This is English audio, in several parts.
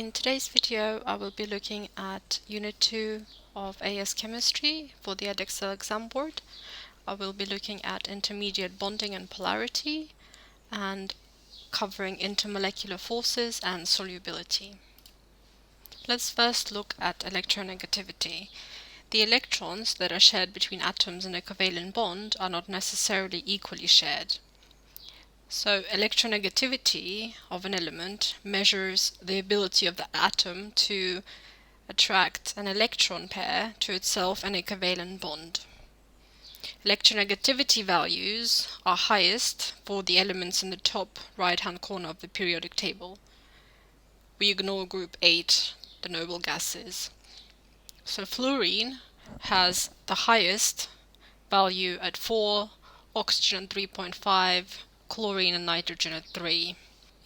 In today's video, I will be looking at Unit 2 of AS Chemistry for the Edexcel exam board. I will be looking at intermediate bonding and polarity and covering intermolecular forces and solubility. Let's first look at electronegativity. The electrons that are shared between atoms in a covalent bond are not necessarily equally shared. So electronegativity of an element measures the ability of the atom to attract an electron pair to itself in a covalent bond. Electronegativity values are highest for the elements in the top right-hand corner of the periodic table. We ignore group 8, the noble gases. So fluorine has the highest value at 4, oxygen at 3.5, chlorine and nitrogen at 3.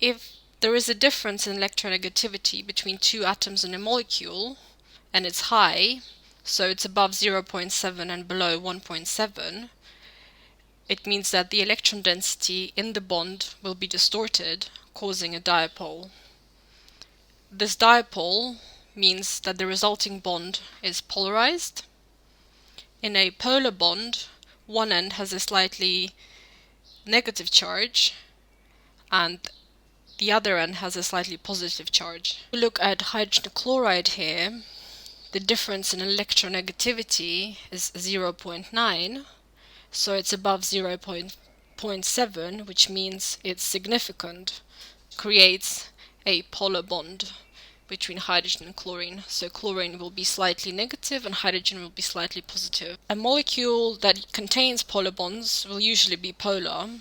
If there is a difference in electronegativity between two atoms in a molecule, and it's high, so it's above 0.7 and below 1.7, it means that the electron density in the bond will be distorted, causing a dipole. This dipole means that the resulting bond is polarized. In a polar bond, one end has a slightly negative charge and the other end has a slightly positive charge. If we look at hydrogen chloride here, the difference in electronegativity is 0.9, so it's above 0.7, which means it's significant, creates a polar bond between hydrogen and chlorine. So chlorine will be slightly negative and hydrogen will be slightly positive. A molecule that contains polar bonds will usually be polar,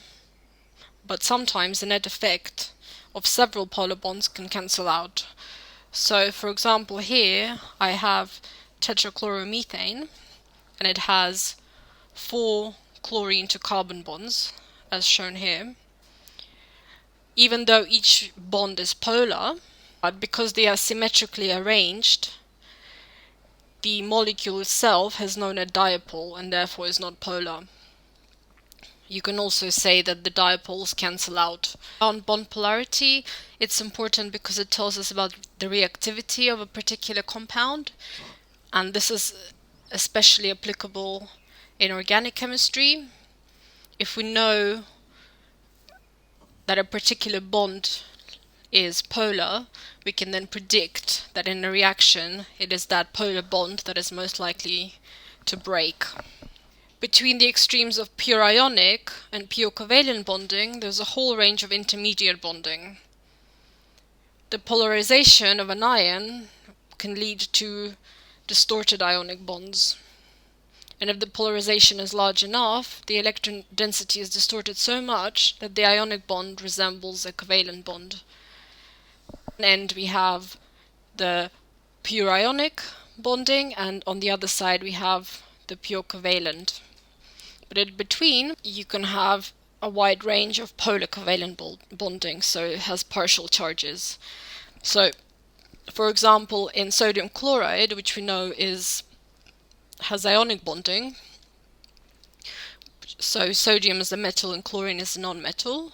but sometimes the net effect of several polar bonds can cancel out. So for example here I have tetrachloromethane and it has 4 chlorine to carbon bonds as shown here. Even though each bond is polar, but because they are symmetrically arranged, the molecule itself has no net dipole and therefore is not polar. You can also say that the dipoles cancel out. On bond polarity, it's important because it tells us about the reactivity of a particular compound, and this is especially applicable in organic chemistry. If we know that a particular bond is polar, we can then predict that in a reaction it is that polar bond that is most likely to break. Between the extremes of pure ionic and pure covalent bonding, there's a whole range of intermediate bonding. The polarization of an ion can lead to distorted ionic bonds. And if the polarization is large enough, the electron density is distorted so much that the ionic bond resembles a covalent bond. On one end we have the pure ionic bonding, and on the other side we have the pure covalent. But in between, you can have a wide range of polar covalent bonding, so it has partial charges. So, for example, in sodium chloride, which we know has ionic bonding, so sodium is a metal and chlorine is a non-metal,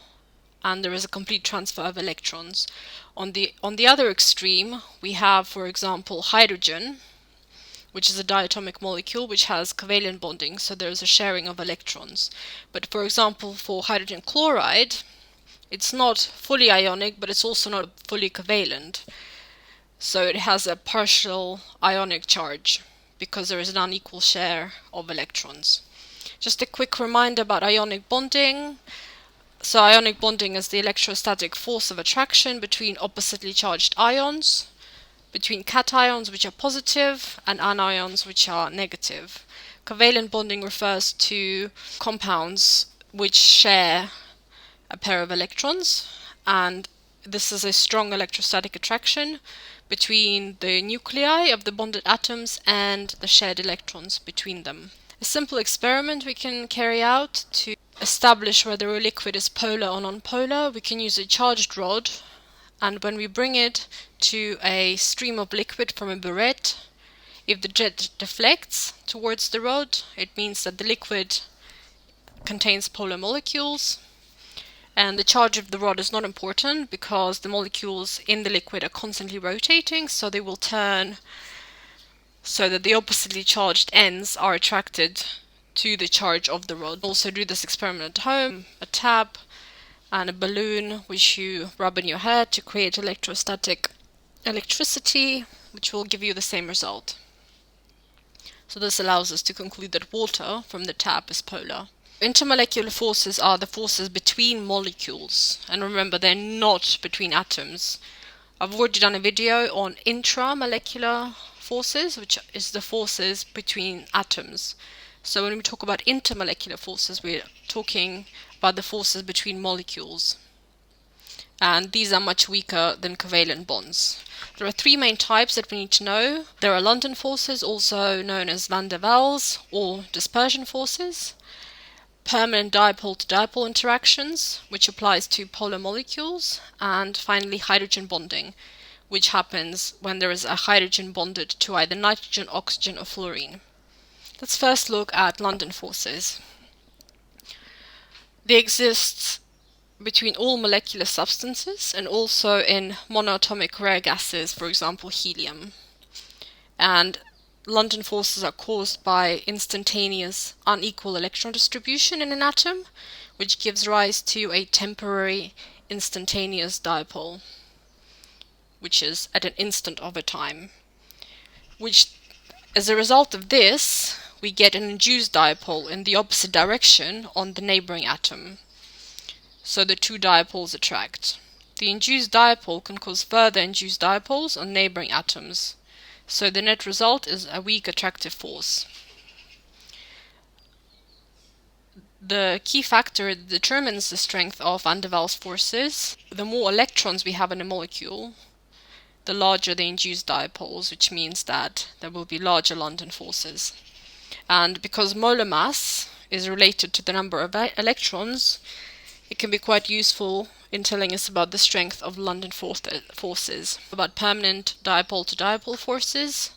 and there is a complete transfer of electrons. On the other extreme, we have, for example, hydrogen, which is a diatomic molecule which has covalent bonding, so there is a sharing of electrons. But for example, for hydrogen chloride, it's not fully ionic, but it's also not fully covalent. So it has a partial ionic charge because there is an unequal share of electrons. Just a quick reminder about ionic bonding. So ionic bonding is the electrostatic force of attraction between oppositely charged ions, between cations which are positive and anions which are negative. Covalent bonding refers to compounds which share a pair of electrons, and this is a strong electrostatic attraction between the nuclei of the bonded atoms and the shared electrons between them. A simple experiment we can carry out to establish whether a liquid is polar or non-polar, we can use a charged rod, and when we bring it to a stream of liquid from a burette, if the jet deflects towards the rod, it means that the liquid contains polar molecules. And the charge of the rod is not important because the molecules in the liquid are constantly rotating, so they will turn so that the oppositely charged ends are attracted to the charge of the rod. Also do this experiment at home, a tap and a balloon which you rub in your hair to create electrostatic electricity, which will give you the same result. So this allows us to conclude that water from the tap is polar. Intermolecular forces are the forces between molecules, and remember, they're not between atoms. I've already done a video on intramolecular forces, which is the forces between atoms. So when we talk about intermolecular forces, we're talking about the forces between molecules. And these are much weaker than covalent bonds. There are three main types that we need to know. There are London forces, also known as van der Waals or dispersion forces. Permanent dipole-to-dipole interactions, which applies to polar molecules. And finally, hydrogen bonding, which happens when there is a hydrogen bonded to either nitrogen, oxygen, or fluorine. Let's first look at London forces. They exist between all molecular substances and also in monoatomic rare gases, for example helium. And London forces are caused by instantaneous unequal electron distribution in an atom, which gives rise to a temporary instantaneous dipole, which is at an instant of a time. Which, as a result of this, we get an induced dipole in the opposite direction on the neighboring atom. So the two dipoles attract. The induced dipole can cause further induced dipoles on neighboring atoms. So the net result is a weak attractive force. The key factor that determines the strength of van der Waals forces: the more electrons we have in a molecule, the larger the induced dipoles, which means that there will be larger London forces. And because molar mass is related to the number of electrons, it can be quite useful in telling us about the strength of London forces, about permanent dipole-to-dipole forces,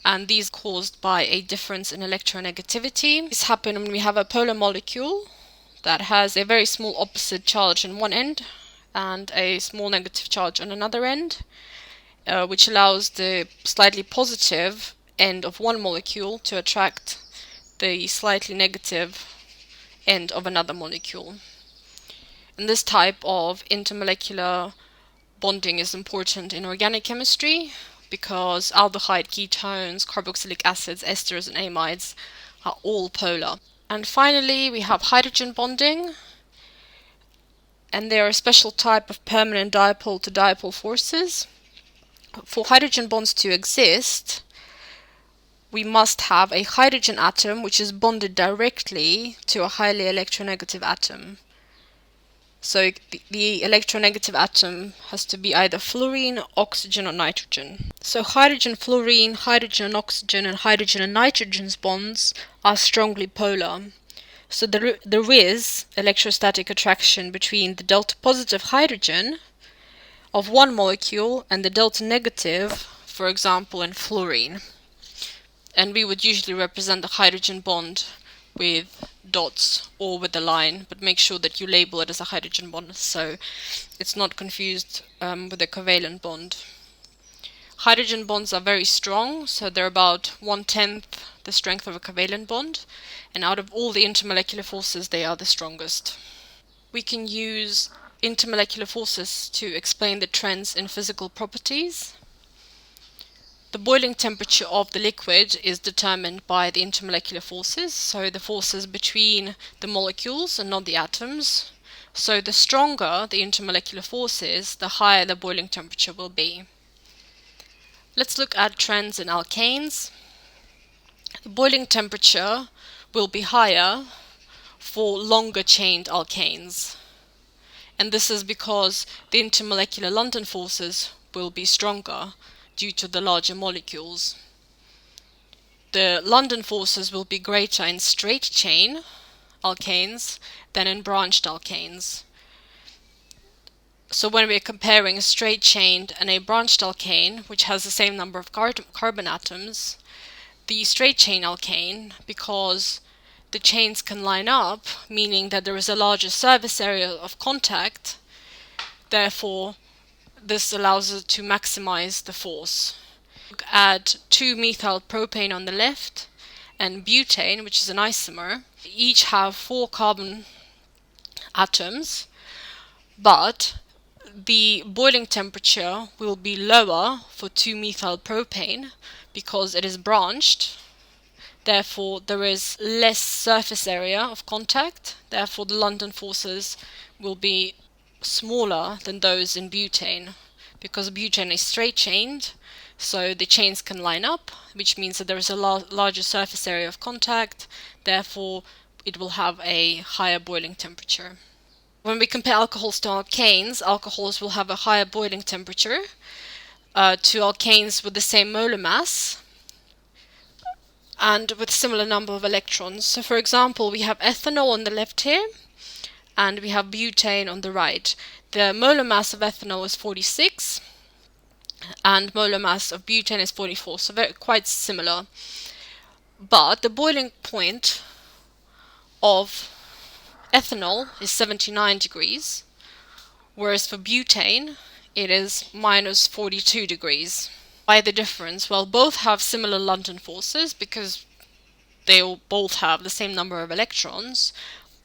and these caused by a difference in electronegativity. This happens when we have a polar molecule that has a very small opposite charge on one end and a small negative charge on another end, which allows the slightly positive end of one molecule to attract the slightly negative end of another molecule. And this type of intermolecular bonding is important in organic chemistry because aldehyde ketones, carboxylic acids, esters, and amides are all polar. And finally, we have hydrogen bonding, and they are a special type of permanent dipole-to-dipole forces. For hydrogen bonds to exist, we must have a hydrogen atom which is bonded directly to a highly electronegative atom. So the electronegative atom has to be either fluorine, oxygen, or nitrogen. So hydrogen, fluorine, hydrogen and oxygen, and hydrogen and nitrogen's bonds are strongly polar. So there is electrostatic attraction between the delta positive hydrogen of one molecule and the delta negative, for example, in fluorine. And we would usually represent the hydrogen bond with dots or with a line, but make sure that you label it as a hydrogen bond so it's not confused with a covalent bond. Hydrogen bonds are very strong, so they're about 1/10 the strength of a covalent bond, and out of all the intermolecular forces, they are the strongest. We can use intermolecular forces to explain the trends in physical properties. The boiling temperature of the liquid is determined by the intermolecular forces, so the forces between the molecules and not the atoms. So the stronger the intermolecular forces, the higher the boiling temperature will be. Let's look at trends in alkanes. The boiling temperature will be higher for longer chained alkanes. And this is because the intermolecular London forces will be stronger due to the larger molecules. The London forces will be greater in straight chain alkanes than in branched alkanes. So when we're comparing a straight chained and a branched alkane, which has the same number of carbon atoms, the straight chain alkane, because the chains can line up, meaning that there is a larger surface area of contact. Therefore, this allows us to maximize the force. Add 2-methyl propane on the left and butane, which is an isomer. Each have 4 carbon atoms, but the boiling temperature will be lower for 2-methyl propane because it is branched. Therefore, there is less surface area of contact. Therefore, the London forces will be smaller than those in butane, because butane is straight-chained, so the chains can line up, which means that there is a larger surface area of contact. Therefore, it will have a higher boiling temperature. When we compare alcohols to alkanes, alcohols will have a higher boiling temperature to alkanes with the same molar mass and with similar number of electrons. So for example, we have ethanol on the left here, and we have butane on the right. The molar mass of ethanol is 46, and molar mass of butane is 44, so quite similar. But the boiling point of ethanol is 79 degrees, whereas for butane it is minus 42 degrees. Why the difference? Well, both have similar London forces because they both have the same number of electrons,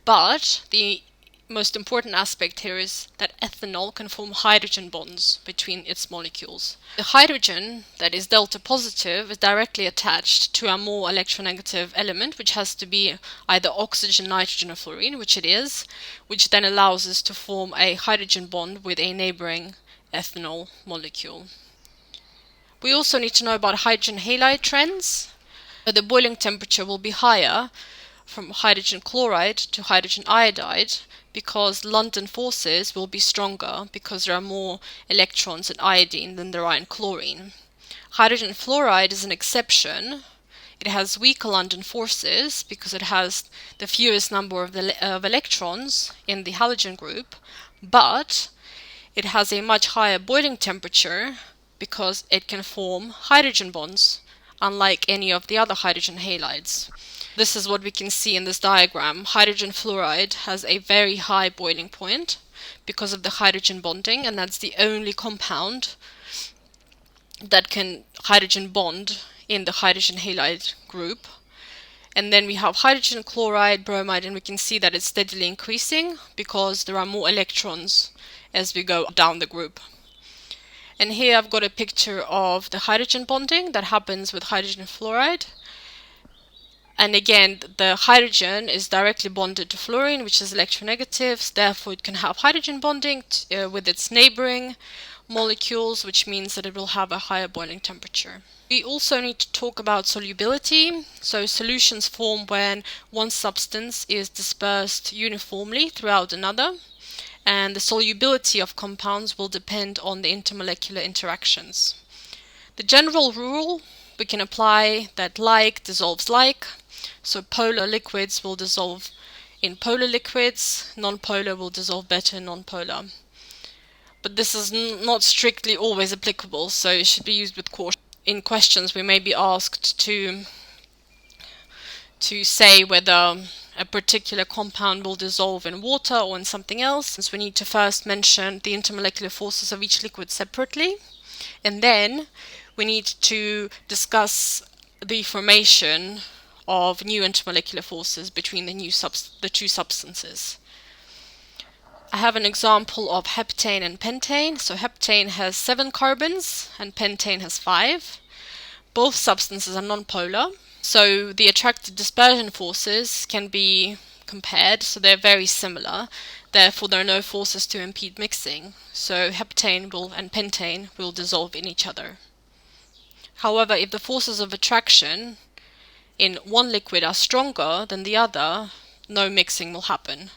but the most important aspect here is that ethanol can form hydrogen bonds between its molecules. The hydrogen that is delta positive is directly attached to a more electronegative element, which has to be either oxygen, nitrogen, or fluorine, which it is, which then allows us to form a hydrogen bond with a neighboring ethanol molecule. We also need to know about hydrogen halide trends. The boiling temperature will be higher from hydrogen chloride to hydrogen iodide because London forces will be stronger because there are more electrons in iodine than there are in chlorine. Hydrogen fluoride is an exception. It has weaker London forces because it has the fewest number of electrons in the halogen group, but it has a much higher boiling temperature because it can form hydrogen bonds, unlike any of the other hydrogen halides. This is what we can see in this diagram. Hydrogen fluoride has a very high boiling point because of the hydrogen bonding, and that's the only compound that can hydrogen bond in the hydrogen halide group. And then we have hydrogen chloride, bromide, and we can see that it's steadily increasing because there are more electrons as we go down the group. And here I've got a picture of the hydrogen bonding that happens with hydrogen fluoride. And again, the hydrogen is directly bonded to fluorine, which is electronegative, therefore it can have hydrogen bonding with its neighboring molecules, which means that it will have a higher boiling temperature. We also need to talk about solubility. So solutions form when one substance is dispersed uniformly throughout another, and the solubility of compounds will depend on the intermolecular interactions. The general rule we can apply that like dissolves like. So polar liquids will dissolve in polar liquids, non-polar will dissolve better in non-polar. But this is not strictly always applicable, so it should be used with caution. In questions we may be asked to say whether a particular compound will dissolve in water or in something else. Since we need to first mention the intermolecular forces of each liquid separately, and then we need to discuss the formation of new intermolecular forces between the two substances. I have an example of heptane and pentane. So heptane has 7 carbons and pentane has 5. Both substances are nonpolar, so the attractive dispersion forces can be compared, so they're very similar. Therefore, there are no forces to impede mixing. So heptane and pentane will dissolve in each other. However, if the forces of attraction in one liquid are stronger than the other, no mixing will happen.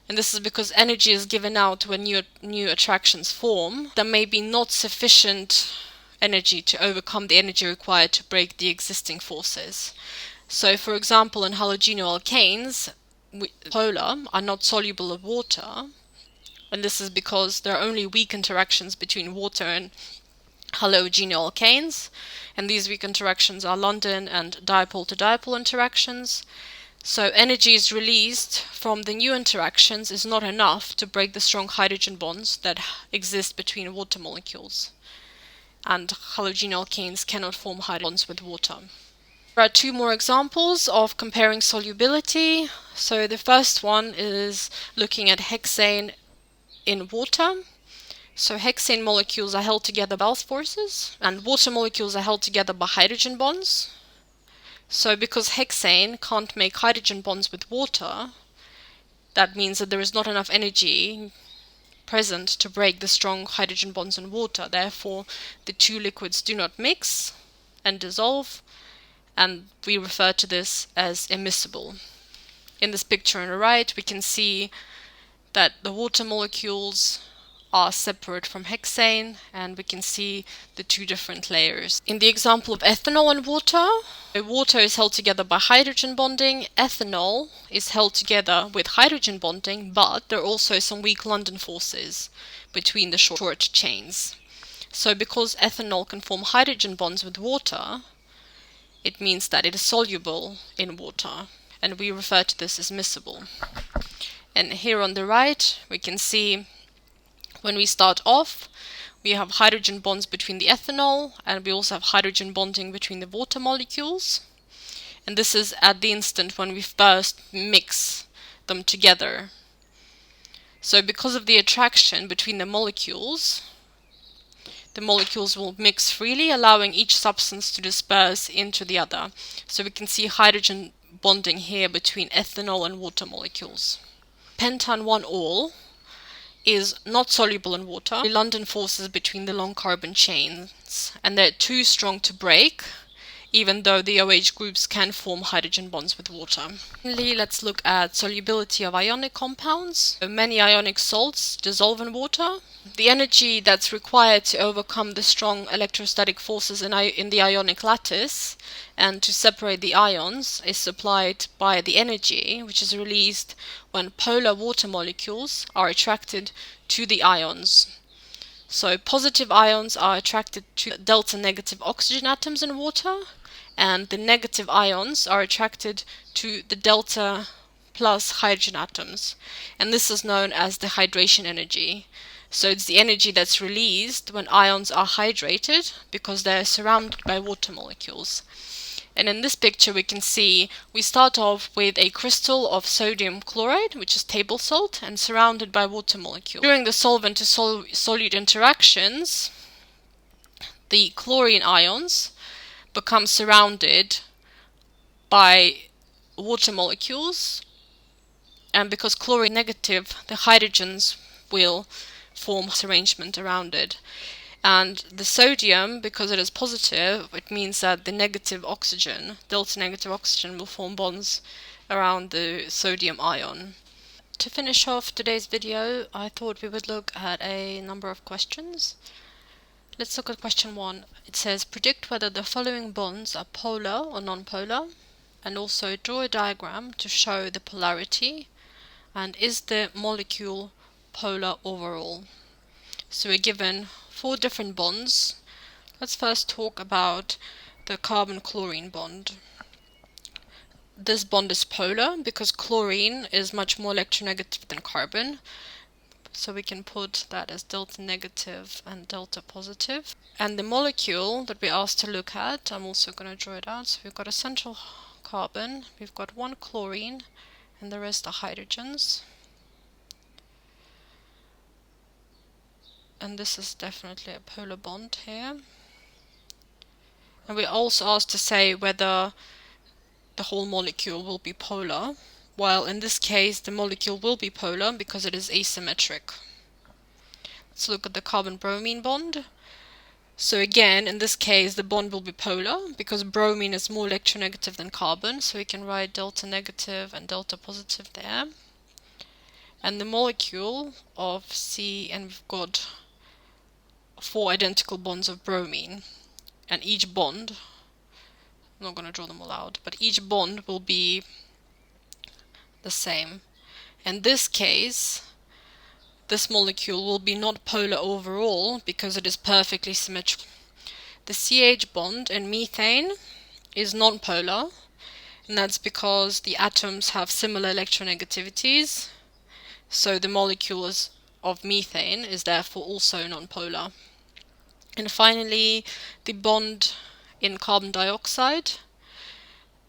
And this is because energy is given out when new attractions form. There may be not sufficient energy to overcome the energy required to break the existing forces. So, for example, in halogenoalkanes, polar are not soluble in water, and this is because there are only weak interactions between water and halogenoalkanes, and these weak interactions are London and dipole to dipole interactions. So energy is released from the new interactions is not enough to break the strong hydrogen bonds that exist between water molecules. And halogen alkanes cannot form hydrogen bonds with water. There are two more examples of comparing solubility. So the first one is looking at hexane in water. So hexane molecules are held together by forces, and water molecules are held together by hydrogen bonds. So because hexane can't make hydrogen bonds with water, that means that there is not enough energy present to break the strong hydrogen bonds in water. Therefore, the two liquids do not mix and dissolve, and we refer to this as immiscible. In this picture on the right, we can see that the water molecules are separate from hexane, and we can see the two different layers. In the example of ethanol and water, water is held together by hydrogen bonding, ethanol is held together with hydrogen bonding, but there are also some weak London forces between the short chains. So because ethanol can form hydrogen bonds with water, it means that it is soluble in water, and we refer to this as miscible. And here on the right, we can see when we start off, we have hydrogen bonds between the ethanol, and we also have hydrogen bonding between the water molecules. And this is at the instant when we first mix them together. So because of the attraction between the molecules will mix freely, allowing each substance to disperse into the other. So we can see hydrogen bonding here between ethanol and water molecules. Pentan 1-ol is not soluble in water. The London forces between the long carbon chains, and they're too strong to break, even though the OH groups can form hydrogen bonds with water. Finally, let's look at solubility of ionic compounds. Many ionic salts dissolve in water. The energy that's required to overcome the strong electrostatic forces in the ionic lattice and to separate the ions is supplied by the energy which is released when polar water molecules are attracted to the ions. So positive ions are attracted to delta negative oxygen atoms in water, and the negative ions are attracted to the delta plus hydrogen atoms. And this is known as the hydration energy. So it's the energy that's released when ions are hydrated because they're surrounded by water molecules. And in this picture we can see we start off with a crystal of sodium chloride, which is table salt, and surrounded by water molecules. During the solvent to solute interactions, the chlorine ions become surrounded by water molecules, and because chlorine is negative, the hydrogens will form this arrangement around it. And the sodium, because it is positive, it means that the negative oxygen, delta negative oxygen, will form bonds around the sodium ion. To finish off today's video, I thought we would look at a number of questions. Let's look at question 1. It says, predict whether the following bonds are polar or non-polar, and also draw a diagram to show the polarity, and is the molecule polar overall. So we're given 4 different bonds. Let's first talk about the carbon-chlorine bond. This bond is polar because chlorine is much more electronegative than carbon. So we can put that as delta negative and delta positive. And the molecule that we're asked to look at, I'm also going to draw it out. So we've got a central carbon, we've got 1 chlorine, and the rest are hydrogens. And this is definitely a polar bond here. And we're also asked to say whether the whole molecule will be polar. While in this case the molecule will be polar because it is asymmetric. Let's look at the carbon-bromine bond. So again, in this case the bond will be polar because bromine is more electronegative than carbon, so we can write delta negative and delta positive there. And the molecule of C, and we've got 4 identical bonds of bromine, and each bond, I'm not going to draw them all out, but each bond will be the same. In this case, this molecule will be not polar overall because it is perfectly symmetrical. The CH bond in methane is non-polar, And that's because the atoms have similar electronegativities, so the molecules of methane is therefore also nonpolar. And finally, the bond in carbon dioxide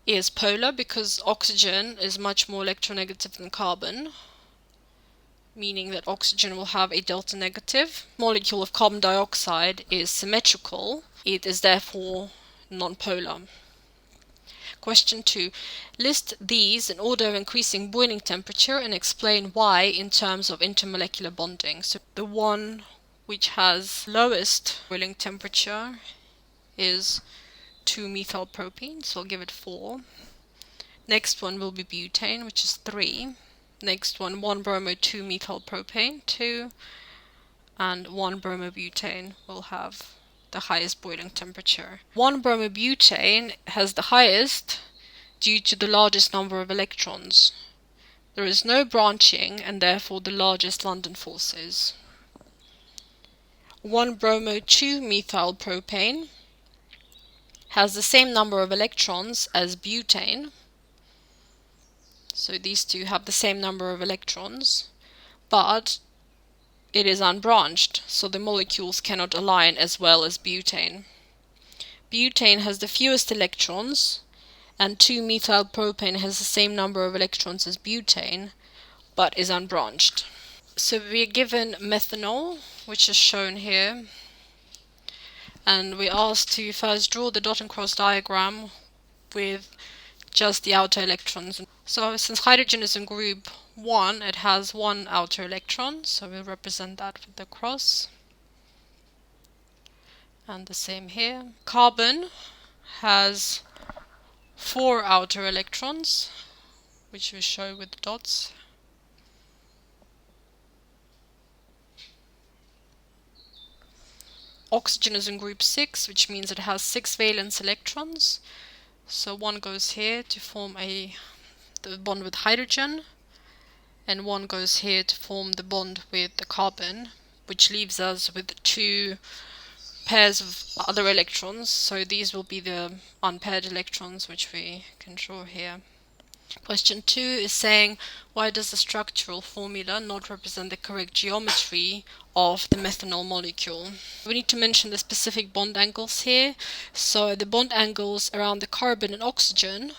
is polar because oxygen is much more electronegative than carbon, meaning that oxygen will have a delta negative. Molecule of carbon dioxide is symmetrical. It is therefore nonpolar. Question 2. List these in order of increasing boiling temperature and explain why in terms of intermolecular bonding. So the one which has lowest boiling temperature is 2-methylpropene, so I'll give it 4. Next one will be butane, which is 3. Next one, 1-bromo-2-methylpropane, 2. And 1-bromobutane will have the highest boiling temperature. 1-bromobutane has the highest due to the largest number of electrons. There is no branching and therefore the largest London forces. 1-bromo-2-methylpropane has the same number of electrons as butane. So these two have the same number of electrons, but it is unbranched, so the molecules cannot align as well as butane. Butane has the fewest electrons, and 2-methylpropane has the same number of electrons as butane, but is unbranched. So we are given methanol, which is shown here, and we're asked to first draw the dot and cross diagram with just the outer electrons. So since hydrogen is in group 1, it has one outer electron, so we'll represent that with the cross. And the same here. Carbon has 4 outer electrons, which we show with the dots. Oxygen is in group 6, which means it has 6 valence electrons. So one goes here to form the bond with hydrogen, and one goes here to form the bond with the carbon, which leaves us with 2 pairs of other electrons. So these will be the unpaired electrons, which we can draw here. Question 2 is saying, why does the structural formula not represent the correct geometry of the methanol molecule? We need to mention the specific bond angles here. So the bond angles around the carbon and oxygen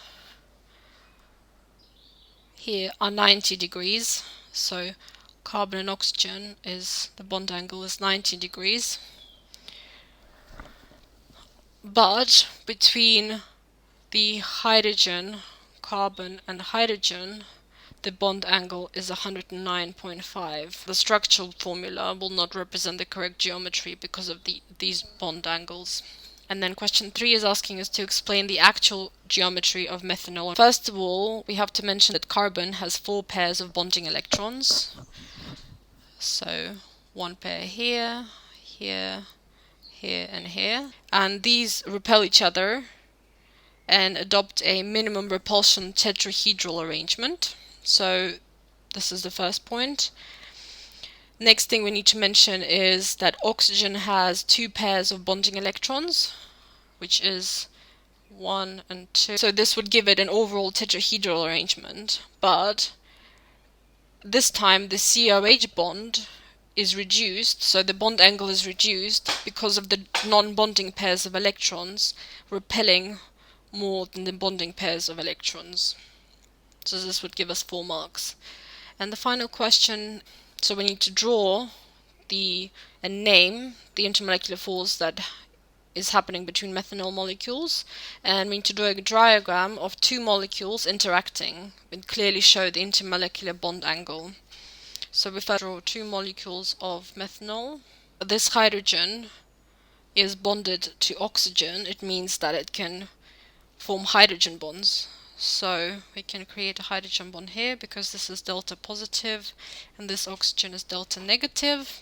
here are 90 degrees. So carbon and oxygen the bond angle is 90 degrees. But between the hydrogen, carbon and hydrogen, the bond angle is 109.5. The structural formula will not represent the correct geometry because of these bond angles. And then question 3 is asking us to explain the actual geometry of methanol. First of all, we have to mention that carbon has 4 pairs of bonding electrons. So 1 pair here, here, here and here. And these repel each other and adopt a minimum repulsion tetrahedral arrangement. So this is the first point. Next thing we need to mention is that oxygen has 2 pairs of bonding electrons, which is 1 and 2. So this would give it an overall tetrahedral arrangement, but this time the COH bond is reduced, so the bond angle is reduced because of the non-bonding pairs of electrons repelling more than the bonding pairs of electrons. So this would give us 4 marks. And the final question, so we need to draw and name the intermolecular force that is happening between methanol molecules, and we need to draw a diagram of 2 molecules interacting and clearly show the intermolecular bond angle. So we first draw 2 molecules of methanol. This hydrogen is bonded to oxygen. It means that it can form hydrogen bonds. So we can create a hydrogen bond here because this is delta positive and this oxygen is delta negative.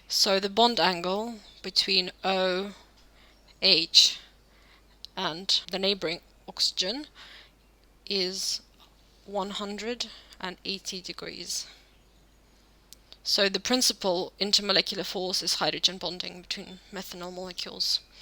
So the bond angle between OH and the neighboring oxygen is 180 degrees. So the principal intermolecular force is hydrogen bonding between methanol molecules.